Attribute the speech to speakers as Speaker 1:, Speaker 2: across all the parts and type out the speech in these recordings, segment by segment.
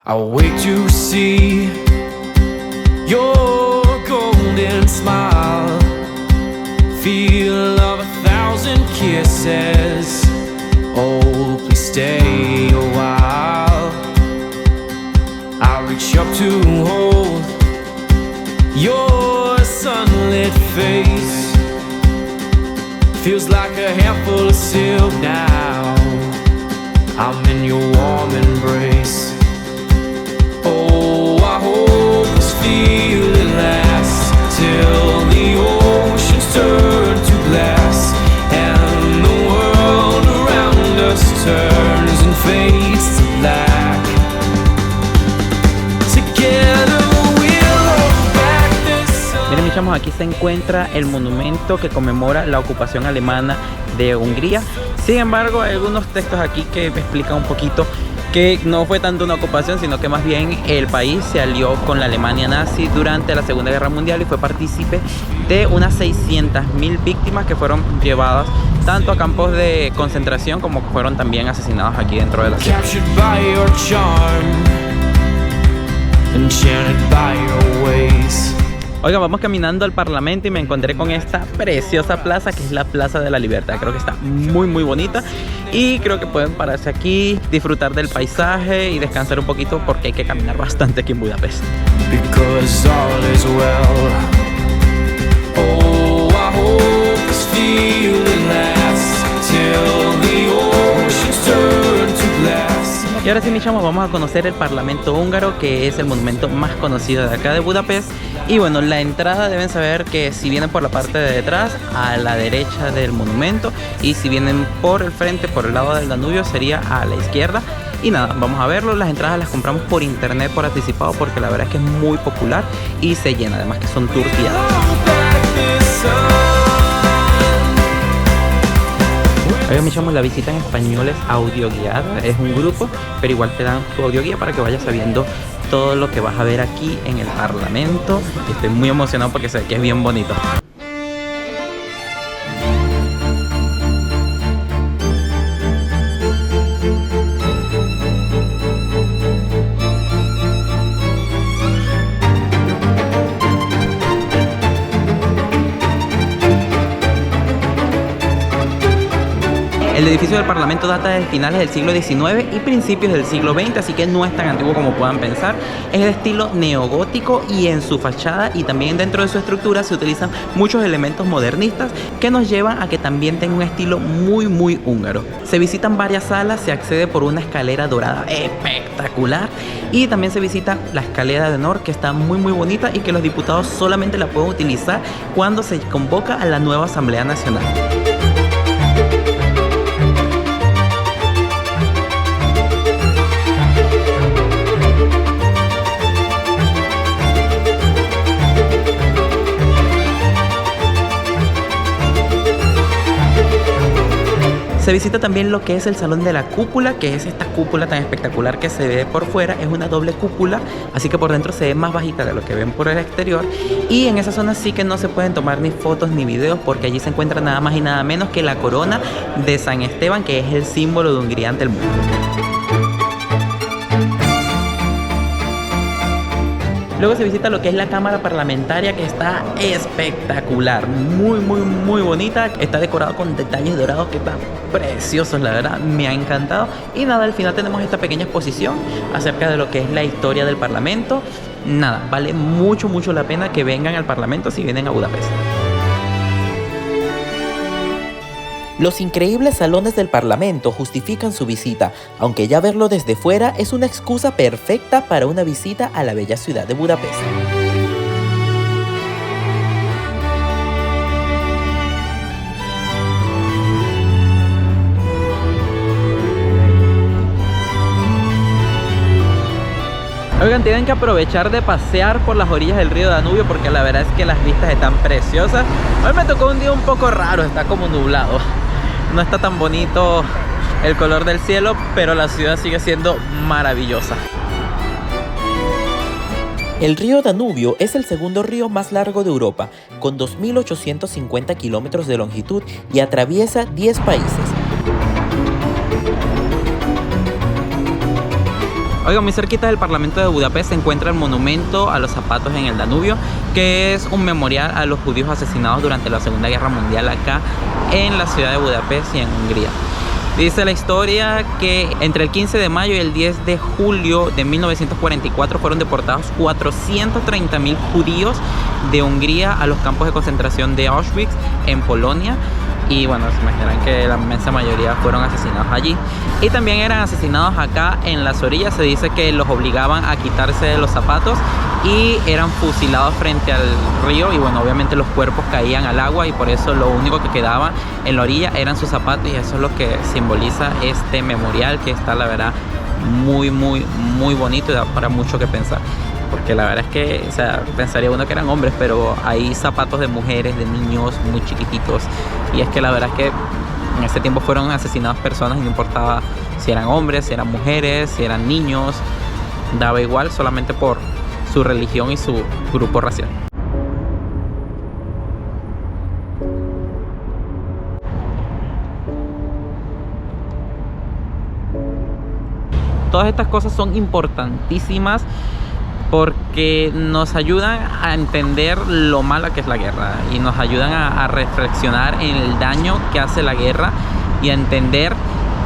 Speaker 1: I'll wait to see your golden smile, feel of 1,000 kisses. Oh, please stay a while. I'll reach up to hold your sunlit face. Feels like a handful of silk now. I'm in your warm embrace. Oh, I hope this feeling lasts till the oceans turn to glass and the world around us turns and fades to black. Together we'll hold back this sun.
Speaker 2: Miren, mis chamos, aquí se encuentra el monumento que conmemora la ocupación alemana de Hungría. Sin embargo, hay algunos textos aquí que me explican un poquito que no fue tanto una ocupación, sino que más bien el país se alió con la Alemania nazi durante la Segunda Guerra Mundial y fue partícipe de unas 600.000 víctimas que fueron llevadas tanto a campos de concentración como fueron también asesinados aquí dentro de la ciudad.
Speaker 1: Captured by your charm, enchanted by your ways.
Speaker 2: Oigan, vamos caminando al Parlamento y me encontré con esta preciosa plaza que es la Plaza de la Libertad. Creo que está muy bonita y creo que pueden pararse aquí, disfrutar del paisaje y descansar un poquito porque hay que caminar bastante aquí en Budapest.
Speaker 1: Because all is well. Oh, I hope this feeling lasts till the oceans turn to glass.
Speaker 2: Y ahora sí, mis chamos, vamos a conocer el Parlamento húngaro, que es el monumento más conocido de acá de Budapest. Y bueno, la entrada deben saber que si vienen por la parte de detrás, a la derecha del monumento, y si vienen por el frente, por el lado del Danubio, sería a la izquierda. Y nada, vamos a verlo. Las entradas las compramos por internet por anticipado porque la verdad es que es muy popular y se llena, además que son tours guiados. Oigan, mis chamos, la visita en español es audio guiada, es un grupo, pero igual te dan tu audio guía para que vayas sabiendo todo lo que vas a ver aquí en el Parlamento. Estoy muy emocionado porque sé que es bien bonito. El edificio del Parlamento data de finales del siglo XIX y principios del siglo XX, así que no es tan antiguo como puedan pensar. Es de estilo neogótico y en su fachada y también dentro de su estructura se utilizan muchos elementos modernistas que nos llevan a que también tenga un estilo muy húngaro. Se visitan varias salas, se accede por una escalera dorada espectacular y también se visita la escalera de honor, que está muy bonita y que los diputados solamente la pueden utilizar cuando se convoca a la nueva Asamblea Nacional. Se visita también lo que es el Salón de la Cúpula, que es esta cúpula tan espectacular que se ve por fuera. Es una doble cúpula, así que por dentro se ve más bajita de lo que ven por el exterior. Y en esa zona sí que no se pueden tomar ni fotos ni videos, porque allí se encuentra nada más y nada menos que la corona de San Esteban, que es el símbolo de Hungría ante el mundo. Luego se visita lo que es la Cámara Parlamentaria, que está espectacular, muy bonita. Está decorado con detalles dorados que están preciosos, la verdad, me ha encantado. Y nada, al final tenemos esta pequeña exposición acerca de lo que es la historia del Parlamento. Nada, vale mucho la pena que vengan al Parlamento si vienen a Budapest. Los increíbles salones del Parlamento justifican su visita, aunque ya verlo desde fuera es una excusa perfecta para una visita a la bella ciudad de Budapest. Oigan, tienen que aprovechar de pasear por las orillas del río Danubio porque la verdad es que las vistas están preciosas. Hoy me tocó un día un poco raro, está como nublado. No está tan bonito el color del cielo, pero la ciudad sigue siendo maravillosa. El río Danubio es el segundo río más largo de Europa, con 2.850 kilómetros de longitud y atraviesa 10 países. Oigan, muy cerquita del Parlamento de Budapest se encuentra el monumento a los zapatos en el Danubio, que es un memorial a los judíos asesinados durante la Segunda Guerra Mundial acá en la ciudad de Budapest y en Hungría. Dice la historia que entre el 15 de mayo y el 10 de julio de 1944 fueron deportados 430.000 judíos de Hungría a los campos de concentración de Auschwitz en Polonia. Y bueno, se imaginarán que la inmensa mayoría fueron asesinados allí. Y también eran asesinados acá en las orillas. Se dice que los obligaban a quitarse los zapatos y eran fusilados frente al río. Y bueno, obviamente los cuerpos caían al agua y por eso lo único que quedaba en la orilla eran sus zapatos. Y eso es lo que simboliza este memorial, que está, la verdad, muy bonito y da para mucho que pensar. Porque la verdad es que, o sea, pensaría uno que eran hombres, pero hay zapatos de mujeres, de niños muy chiquititos. Y es que la verdad es que en ese tiempo fueron asesinadas personas y no importaba si eran hombres, si eran mujeres, si eran niños. Daba igual, solamente por su religión y su grupo racial. Todas estas cosas son importantísimas porque nos ayudan a entender lo mala que es la guerra y nos ayudan a reflexionar en el daño que hace la guerra y a entender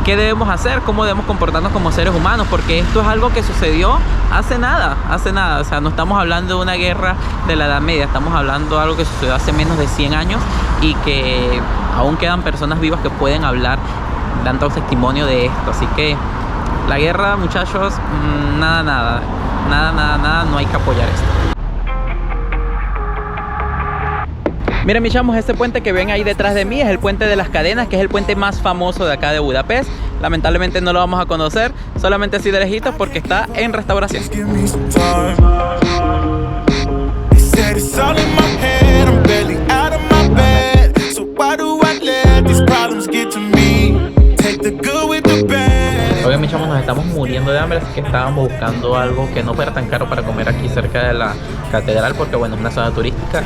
Speaker 2: qué debemos hacer, cómo debemos comportarnos como seres humanos, porque esto es algo que sucedió hace nada, o sea, no estamos hablando de una guerra de la Edad Media, estamos hablando de algo que sucedió hace menos de 100 años y que aún quedan personas vivas que pueden hablar, dando testimonio de esto. Así que la guerra, muchachos, nada, no hay que apoyar esto. Miren, mis chamos, este puente que ven ahí detrás de mí es el puente de las cadenas, que es el puente más famoso de acá de Budapest. Lamentablemente no lo vamos a conocer, solamente así de lejitos, porque está en restauración. Oigan, mis chamos, nos estamos muriendo de hambre, así que estábamos buscando algo que no fuera tan caro para comer aquí cerca de la catedral, porque bueno, es una zona turística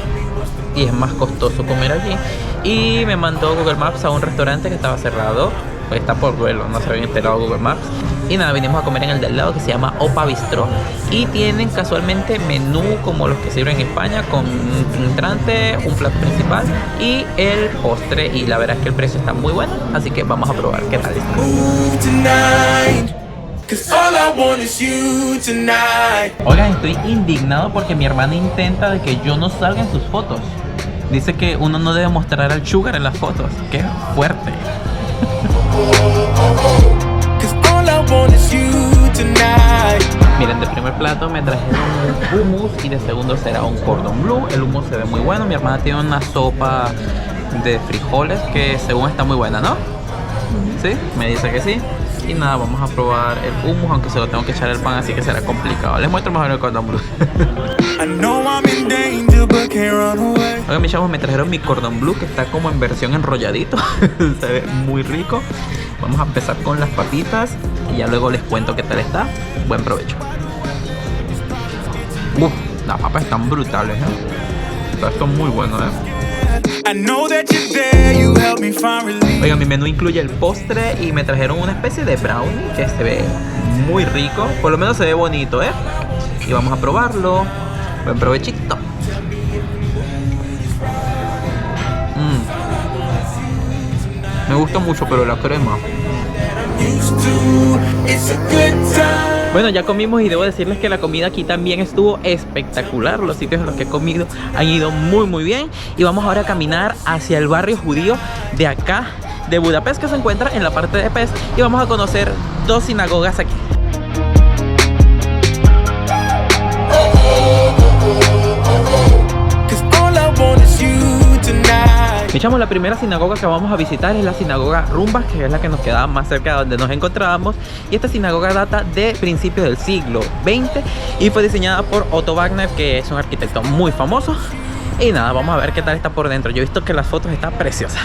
Speaker 2: y es más costoso comer allí. Y me mandó Google Maps a un restaurante que estaba cerrado, pues está por duelo, no se había enterado Google Maps. Y nada, vinimos a comer en el del lado, que se llama Opa Bistro, y tienen casualmente menú como los que sirven en España, con un entrante, un plato principal y el postre, y la verdad es que el precio está muy bueno, así que vamos a probar qué tal está. Oigan, estoy indignado porque mi hermana intenta de que yo no salga en sus fotos. Dice que uno no debe mostrar al sugar en las fotos. ¡Qué fuerte! Miren, de primer plato me trajeron un hummus y de segundo será un cordon bleu. El hummus se ve muy bueno. Mi hermana tiene una sopa de frijoles que según está muy buena, ¿no? ¿Sí? Me dice que sí. Y nada, vamos a probar el hummus, aunque se lo tengo que echar el pan, así que será complicado. Les muestro mejor el cordon bleu. Oigan, mis chavos, me trajeron mi cordon bleu, que está como en versión enrolladito. Se ve muy rico. Vamos a empezar con las papitas y ya luego les cuento qué tal está. Buen provecho. Las papas están brutales, Estas son muy buenas, Oigan, mi menú incluye el postre y me trajeron una especie de brownie que se ve muy rico. Por lo menos se ve bonito, Y vamos a probarlo. Buen provechito. Me gusta mucho, pero la crema. Bueno, ya comimos y debo decirles que la comida aquí también estuvo espectacular. Los sitios en los que he comido han ido muy bien. Y vamos ahora a caminar hacia el barrio judío de acá, de Budapest, que se encuentra en la parte de Pest. Y vamos a conocer dos sinagogas aquí. Echamos la primera sinagoga que vamos a visitar es la sinagoga Rumbach, que es la que nos quedaba más cerca de donde nos encontrábamos. Y esta sinagoga data de principios del siglo XX y fue diseñada por Otto Wagner, que es un arquitecto muy famoso. Y nada, vamos a ver qué tal está por dentro. Yo he visto que las fotos están preciosas.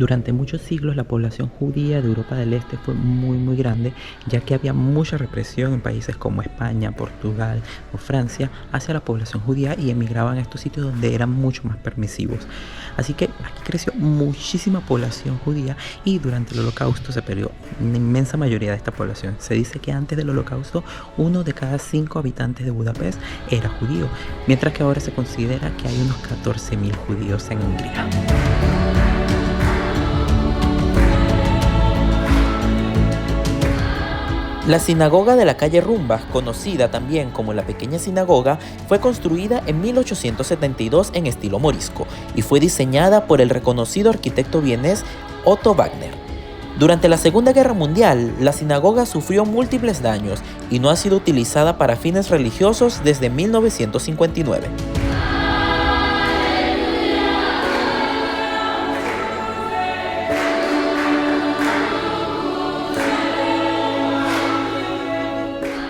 Speaker 2: Durante muchos siglos la población judía de Europa del Este fue muy grande, ya que había mucha represión en países como España, Portugal o Francia hacia la población judía y emigraban a estos sitios donde eran mucho más permisivos. Así que aquí creció muchísima población judía y durante el Holocausto se perdió una inmensa mayoría de esta población. Se dice que antes del Holocausto 1 de cada 5 habitantes de Budapest era judío, mientras que ahora se considera que hay unos 14.000 judíos en Hungría. La sinagoga de la calle Rumbach, conocida también como la Pequeña Sinagoga, fue construida en 1872 en estilo morisco y fue diseñada por el reconocido arquitecto vienés Otto Wagner. Durante la Segunda Guerra Mundial, la sinagoga sufrió múltiples daños y no ha sido utilizada para fines religiosos desde 1959.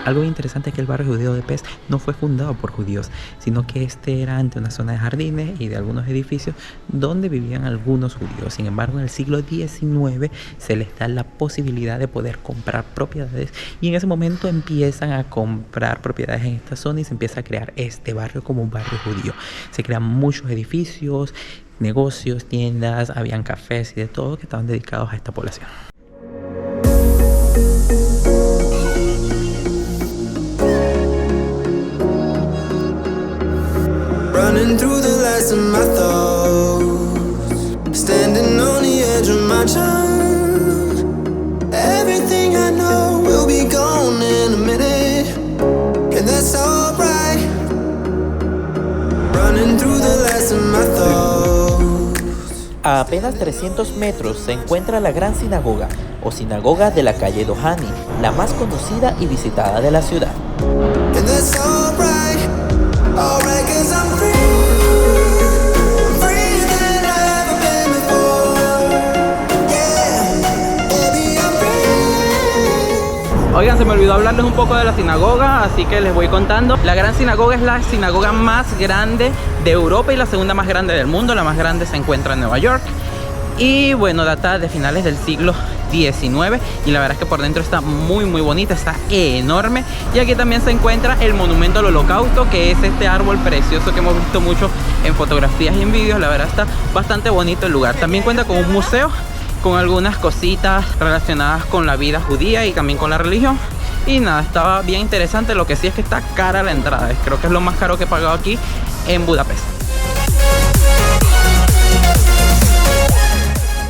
Speaker 2: Algo interesante es que el barrio judío de Pest no fue fundado por judíos, sino que este era ante una zona de jardines y de algunos edificios donde vivían algunos judíos. Sin embargo, en el siglo XIX se les da la posibilidad de poder comprar propiedades y en ese momento empiezan a comprar propiedades en esta zona y se empieza a crear este barrio como un barrio judío. Se crean muchos edificios, negocios, tiendas, habían cafés y de todo que estaban dedicados a esta población.
Speaker 1: Running through the last of my thoughts, standing on the edge of my time. Everything I know will be gone in a minute, and that's alright. Running through the last of my thoughts.
Speaker 2: A apenas 300 metros se encuentra la Gran Sinagoga, o Sinagoga de la calle Dohany, la más conocida y visitada de la ciudad.
Speaker 1: And that's alright, alright, 'cause I'm free.
Speaker 2: Oigan, se me olvidó hablarles un poco de la sinagoga, así que les voy contando. La Gran Sinagoga es la sinagoga más grande de Europa y la segunda más grande del mundo. La más grande se encuentra en Nueva York. Y bueno, data de finales del siglo XIX y la verdad es que por dentro está muy bonita, está enorme. Y aquí también se encuentra el monumento al Holocausto, que es este árbol precioso que hemos visto mucho en fotografías y en vídeos. La verdad está bastante bonito el lugar. También cuenta con un museo con algunas cositas relacionadas con la vida judía y también con la religión. Y nada, estaba bien interesante. Lo que sí es que está cara la entrada. Creo que es lo más caro que he pagado aquí en Budapest.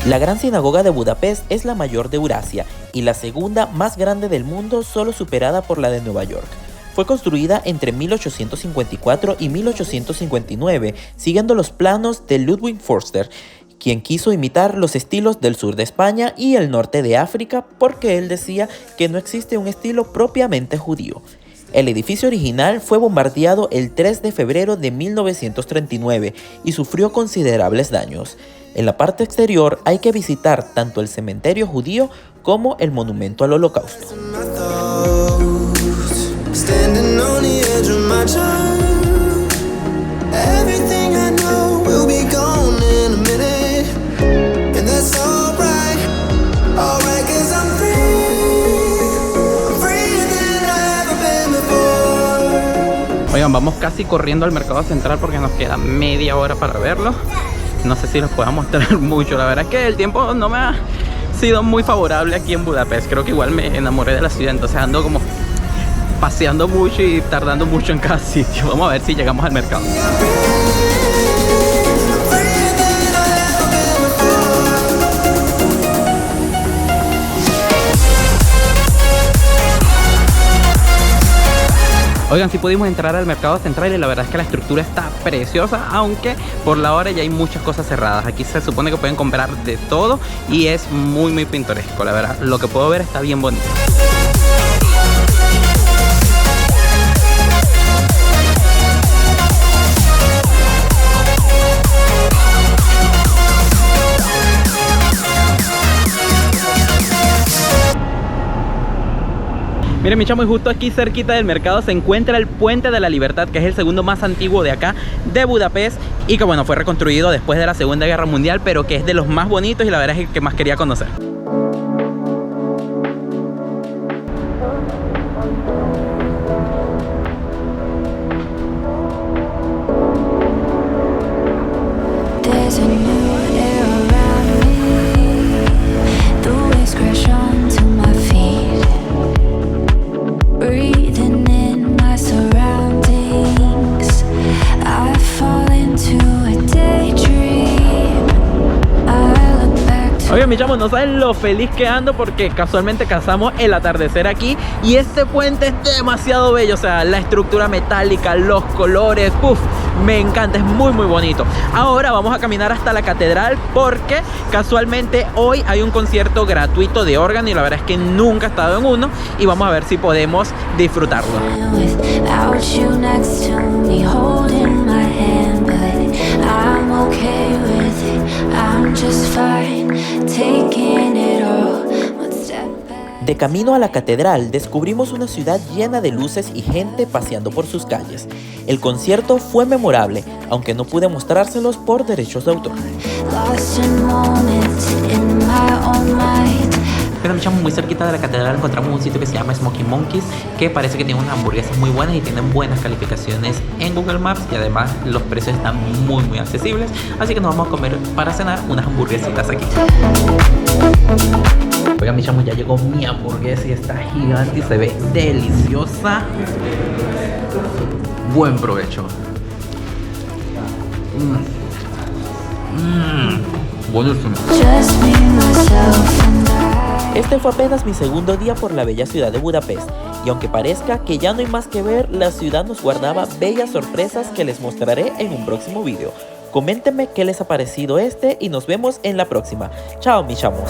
Speaker 2: La Gran Sinagoga de Budapest es la mayor de Eurasia y la segunda más grande del mundo, solo superada por la de Nueva York. Fue construida entre 1854 y 1859, siguiendo los planos de Ludwig Forster, quien quiso imitar los estilos del sur de España y el norte de África porque él decía que no existe un estilo propiamente judío. El edificio original fue bombardeado el 3 de febrero de 1939 y sufrió considerables daños. En la parte exterior hay que visitar tanto el cementerio judío como el monumento al Holocausto. Oigan, vamos casi corriendo al mercado central porque nos queda media hora para verlo. No sé si los pueda mostrar mucho. La verdad es que el tiempo no me ha sido muy favorable aquí en Budapest. Creo que igual me enamoré de la ciudad, entonces ando como paseando mucho y tardando mucho en cada sitio. Vamos a ver si llegamos al mercado. Oigan, sí pudimos entrar al mercado central y la verdad es que la estructura está preciosa, aunque por la hora ya hay muchas cosas cerradas. Aquí se supone que pueden comprar de todo y es muy pintoresco, la verdad. Lo que puedo ver está bien bonito. Miren, mi chamo, y justo aquí cerquita del mercado se encuentra el Puente de la Libertad, que es el segundo más antiguo de acá, de Budapest, y que bueno, fue reconstruido después de la Segunda Guerra Mundial, pero que es de los más bonitos y la verdad es el que más quería conocer.
Speaker 3: There's a new air around me. The waves crash onto my feet. Breathing in my surroundings. I fall into a daydream. I look back to
Speaker 2: Oigan, mi chamo, no saben lo feliz que ando porque casualmente cazamos el atardecer aquí y este puente es demasiado bello, o sea, la estructura metálica, los colores, ¡puf! Me encanta, es muy muy bonito. Ahora vamos a caminar hasta la catedral porque casualmente hoy hay un concierto gratuito de órgano y la verdad es que nunca he estado en uno y vamos a ver si podemos disfrutarlo.
Speaker 3: without you next to me, holding my hand, but I'm okay with it. I'm just fine, taking it all. One step back.
Speaker 4: De camino a la catedral descubrimos una ciudad llena de luces y gente paseando por sus calles. El concierto fue memorable, aunque no pude mostrárselos por derechos de autor.
Speaker 3: Lost in moments in my own mind.
Speaker 2: Pero mi chamo, muy cerquita de la catedral encontramos un sitio que se llama Smoky Monkeys, que parece que tiene unas hamburguesas muy buenas y tienen buenas calificaciones en Google Maps y además los precios están muy muy accesibles, así que nos vamos a comer para cenar unas hamburguesitas aquí. Oigan, mi chamo, ya llegó mi hamburguesa y está gigante y se ve deliciosa. Buen provecho. Buenísimo.
Speaker 3: Just me, myself, and I.
Speaker 4: Este fue apenas mi segundo día por la bella ciudad de Budapest, y aunque parezca que ya no hay más que ver, la ciudad nos guardaba bellas sorpresas que les mostraré en un próximo video. Coméntenme qué les ha parecido este y nos vemos en la próxima. Chao, mis chamos.